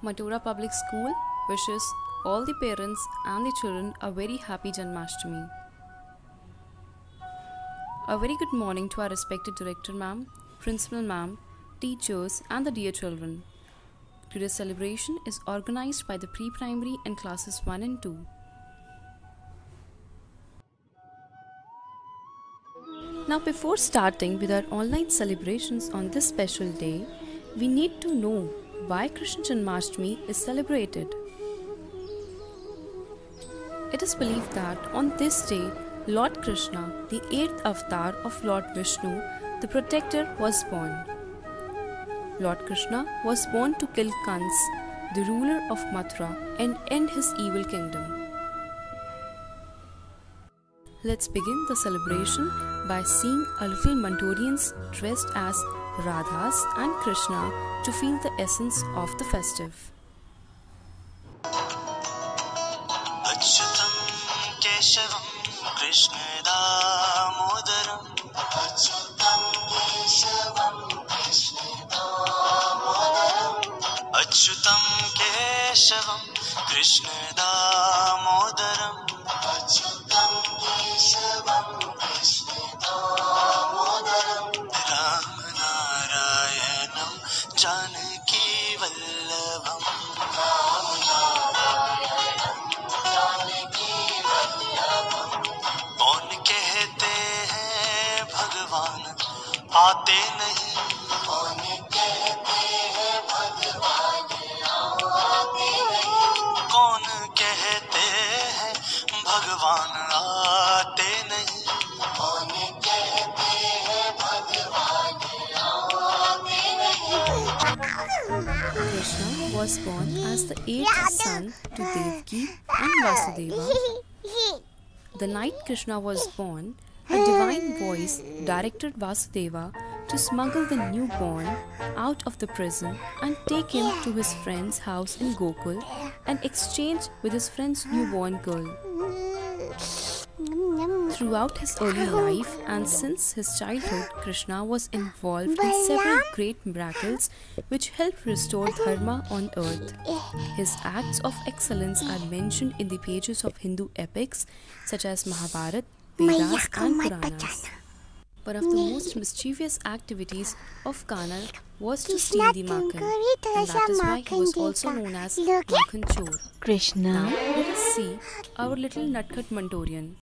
Mathura Public School wishes all the parents and the children a very happy Janmashtami. A very good morning to our respected Director Ma'am, Principal Ma'am, teachers and the dear children. Today's celebration is organized by the pre-primary and classes 1 and 2. Now before starting with our online celebrations on this special day, we need to know why Krishna Janmashtami is celebrated. It is believed that on this day, Lord Krishna, the 8th avatar of Lord Vishnu, the protector, was born. Lord Krishna was born to kill Kans, the ruler of Mathura, and end his evil kingdom. Let's begin the celebration by seeing a little Mantorians dressed as Radhas and Krishna to feel the essence of the festive. Achyutam Keshavam Krishna Damodaram Achyutam Keshavam Krishna Damodaram Achyutam Keshavam Krishna Damodaram Achyutam Keshavam Krishna Damodaram Ram Narayanam Janaki Vallabham Ram Narayanam Janaki Vallabham कौन कहते हैं भगवान आते नहीं कौन कहते हैं भगवान आते नहीं कौन कहते हैं भगवान आते नहीं कौन कहते हैं भगवान आते नहीं Krishna was born as the 8th son to Devaki and Vasudeva. The night Krishna was born, a divine voice directed Vasudeva to smuggle the newborn out of the prison and take him to his friend's house in Gokul and exchange with his friend's newborn girl. Throughout his early life and since his childhood, Krishna was involved in several great miracles which helped restore dharma on earth. His acts of excellence are mentioned in the pages of Hindu epics such as Mahabharata, Vedas and Puranas. One of the most mischievous activities of Kana was to steal the Makhan, and that is why he was also known as Makhan Chor. Krishna. Now let us see our little Natkhat Mantorian.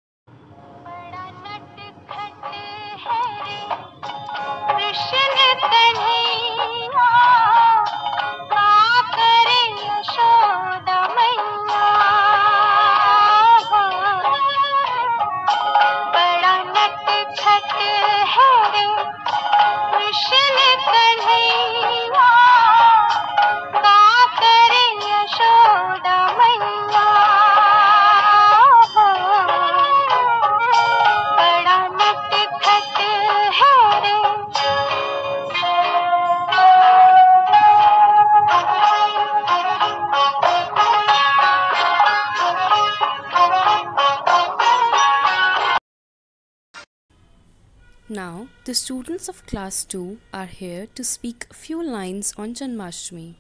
Now, the students of class 2 are here to speak a few lines on Janmashtami.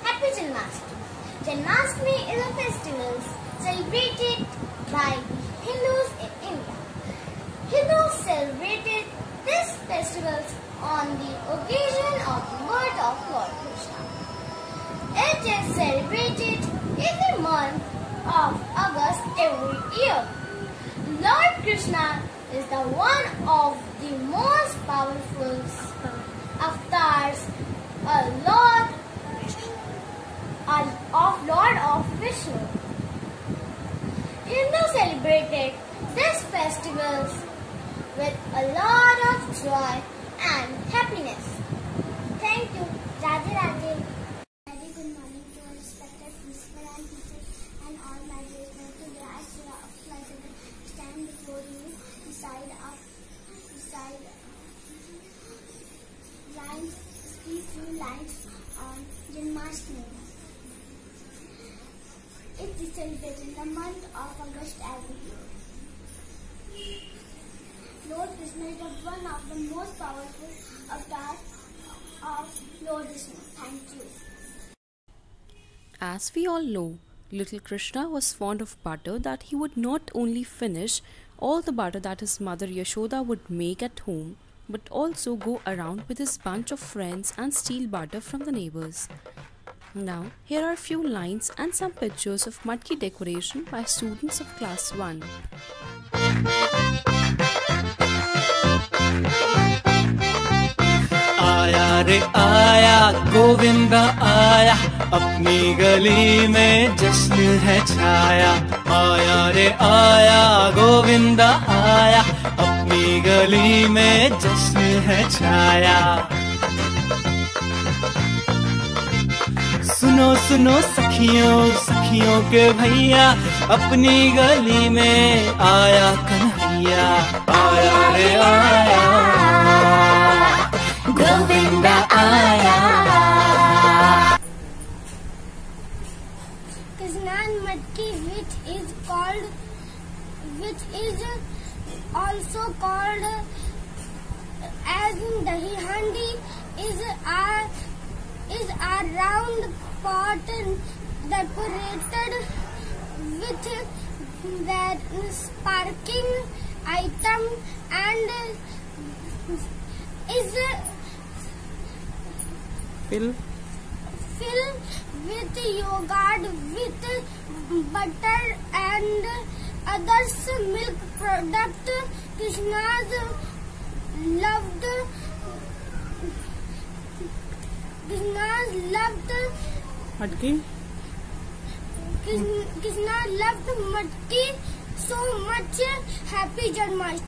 Happy Janmashtami! Janmashtami is a festival celebrated by Hindus in India. Hindus celebrated this festival on the occasion of the birth of Lord Krishna. It is celebrated in the month of August every year. Lord Krishna is the one of the most powerful avatars, a Lord of Vishnu. Hindus celebrated this festival with a lot of joy and happiness. Thank you. Radhe Radhe. Very good morning to our respected principal and teachers and all my listeners. Today I of pleasure to stand before you speak few lines on Janmashtami. It is celebrated in the month of August every year. Lord Krishna is one of the most powerful avatars of Lord Vishnu. Thank you. As we all know, little Krishna was fond of butter that he would not only finish all the butter that his mother Yashoda would make at home, but also go around with his bunch of friends and steal butter from the neighbors. Now, here are a few lines and some pictures of matki decoration by students of class 1. आया रे आया गोविंदा आया, अपनी गली में जश्न है छाया। आया रे आया गोविंदा आया, अपनी गली में जश्न है छाया। सुनो सुनो सखियों सखियों के भैया, अपनी गली में आया कन्हैया। आया रे आया गोविंदा आया। Krishna's matki, which is also called as dahi handi, is a round pot decorated with that sparkling item and is filled with yogurt, with butter and others milk product. Krishna's loved matki. Krishna loved matki so much. Happy Janmashtami.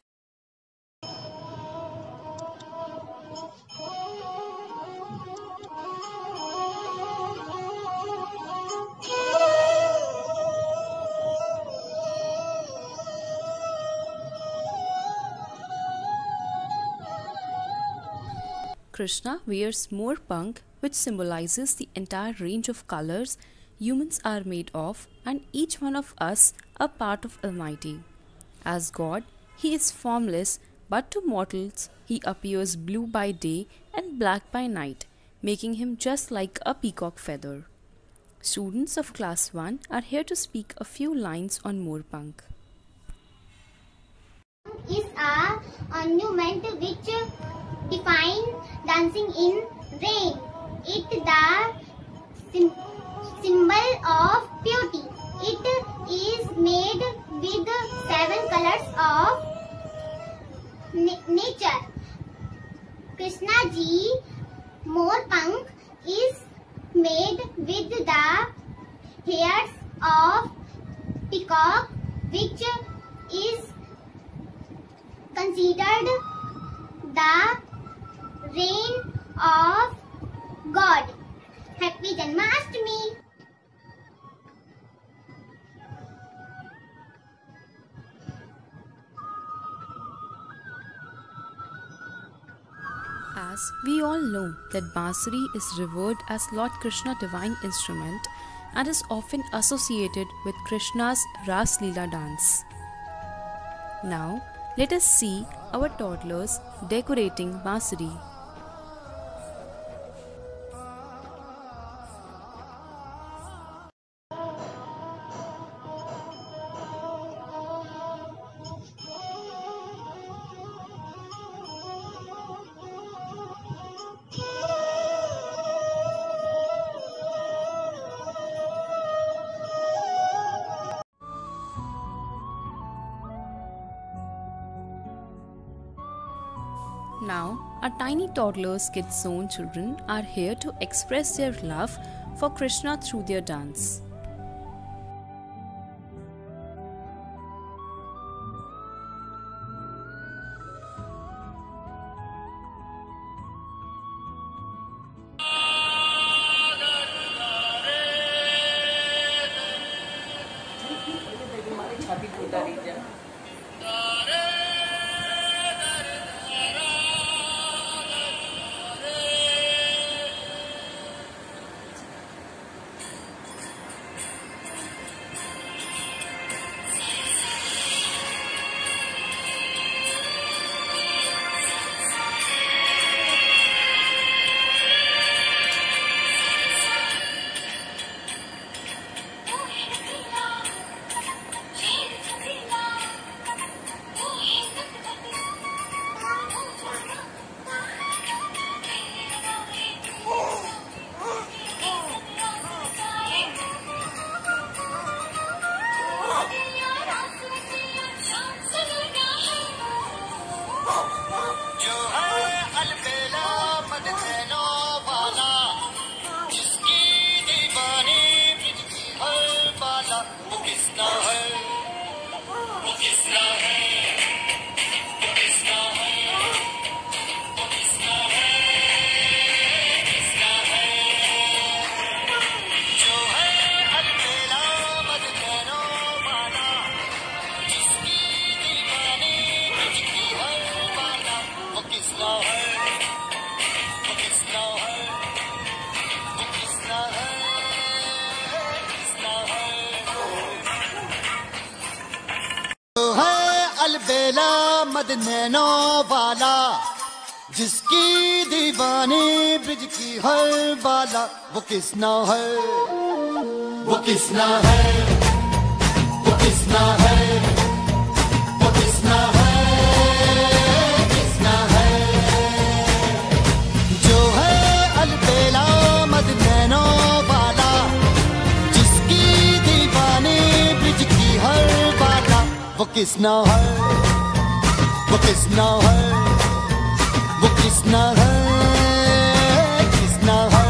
Krishna wears Morpang, which symbolizes the entire range of colors humans are made of, and each one of us a part of Almighty. As God, he is formless, but to mortals he appears blue by day and black by night, making him just like a peacock feather. Students of class 1 are here to speak a few lines on Morpang. Is a ornament which define dancing in rain. It the symbol of beauty. It is made with 7 colors of nature. Krishna ji Morpang is made with the hairs of peacock, which is considered the reign of God. Happy Janmashtami. As we all know that Bansuri is revered as Lord Krishna's divine instrument and is often associated with Krishna's Ras Leela dance. Now, let us see our toddlers decorating Bansuri. Now, our tiny toddlers, kids' own children, are here to express their love for Krishna through their dance. Kisna है, वो किसना है, वो किसना है, वो किसना है, किसना है, जो है अलबेला मदनों वाला, जिसकी दीवानी तुझकी हर वाला, वो किसना है, वो किसना है, वो किसना है, किसना है, जो है अलबेला मदनों वाला, जिसकी दीवानी ब्रिज की हर वाला, वो किसना है, वो किसना है, वो किसना है, वो किसना है, किसना है, जो है अलबेला मदनों वाला, जिसकी दीवानी ब्रिज की हर वाला, वो किसना है, वो किसना है, वो किसना है, किसना है।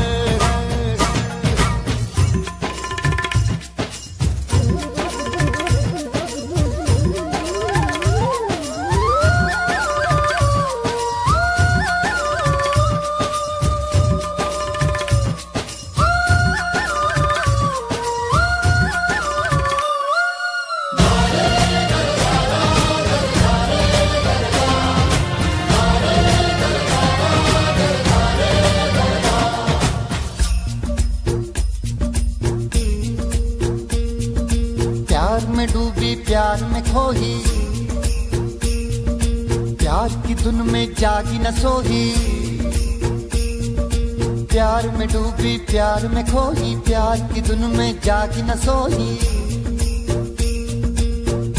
प्यार में डूबी प्यार में खोही, प्यार की धुन में जागी न सोही, प्यार में डूबी प्यार में खोही, प्यार की धुन में जागी न सोही,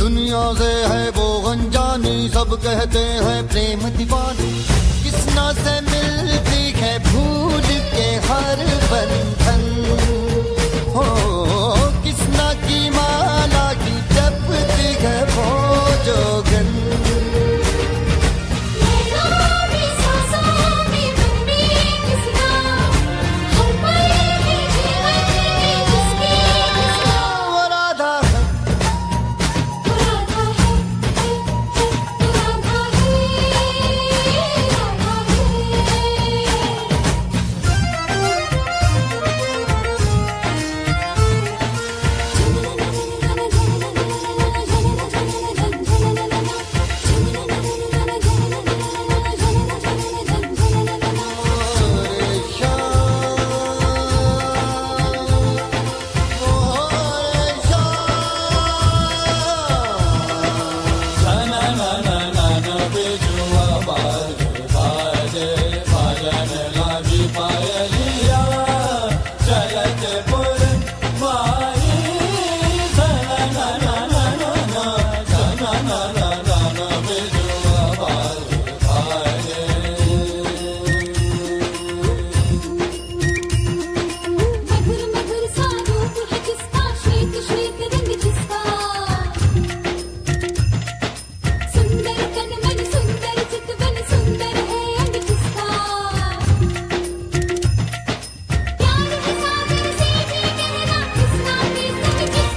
दुनिया से है वो अनजानी, सब कहते हैं प्रेम दीवानी, किसना से मिलती है भूल के हर बंधन, हो किसना की माला की जपती है वो जोगन,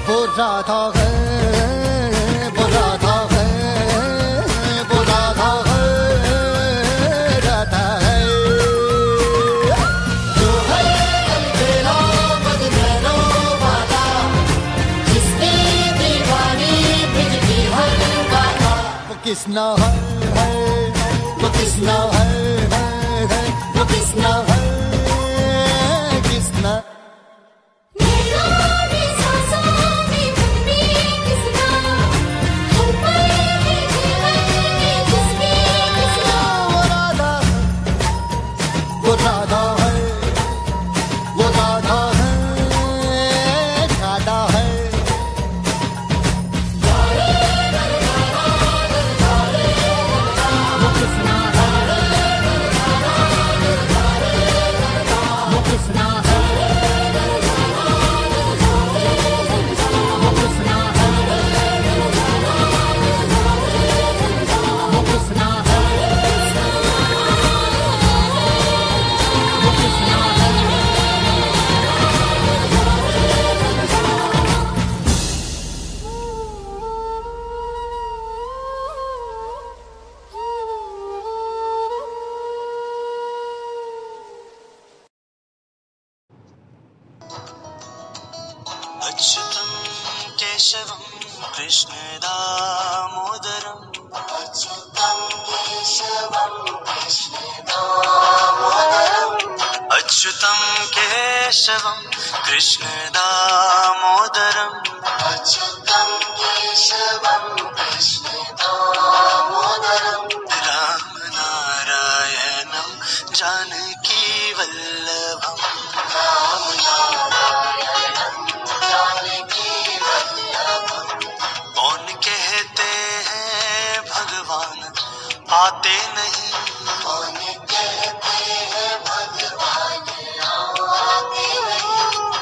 वो राधा है, राधा है, वो राधा है, वो राधा है, राधा है, जो है अलबेला मदनों वाला, जिसकी दीवानी ब्रिज की हर वाला, वो किसना है, वो किसना है, वो किसना है, किसना वो राधा है, वो राधा है, राधा है, वो किसना है, अच्युतं केशवं कृष्ण दामोदरम् अच्युतं केशवं कृष्ण दामोदरम् अच्युतं केशवं कृष्ण दामोदरम् अच्युतं केशवं कृष्ण दामोदरम् रामनारायणं जानकी वल्लभम् कौन कहते हैं भगवान आते नहीं कौन कहते हैं भगवान आते नहीं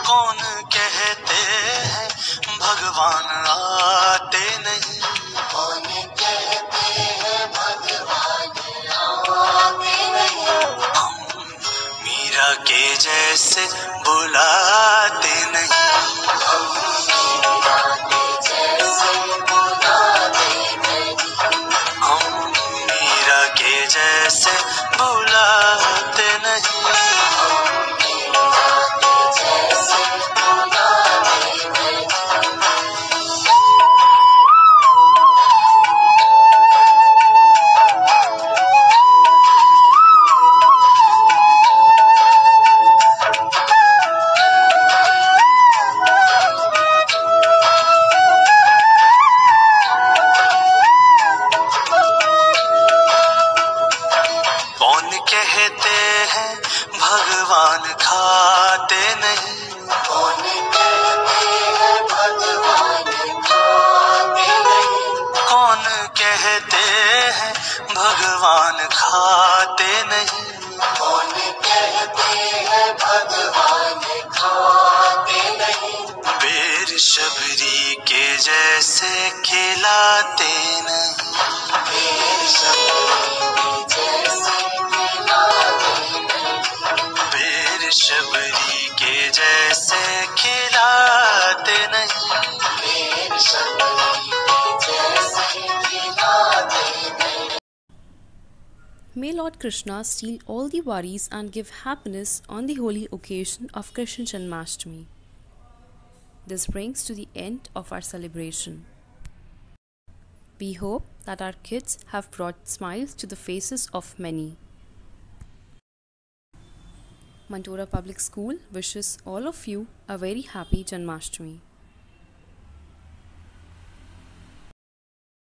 कौन कहते हैं भगवान आते नहीं कौन कहते हैं भगवान आते नहीं हम मीरा के जैसे बुलाते नहीं जैसे बुलाते नहीं कहते हैं भगवान खाते नहीं कौन कहते हैं भगवान खाते नहीं कौन कहते हैं भगवान खाते नहीं कौन कहते हैं भगवान खाते नहीं बेर शबरी के जैसे खिलाते नहीं बेर शबरी के जैसे शबरी के जैसे खिलाते नहीं May Lord Krishna steal all the worries and give happiness on the holy occasion of Krishna Janmashtami. This brings to the end of our celebration. We hope that our kids have brought smiles to the faces of many. Mandora Public School wishes all of you a very happy Janmashtami.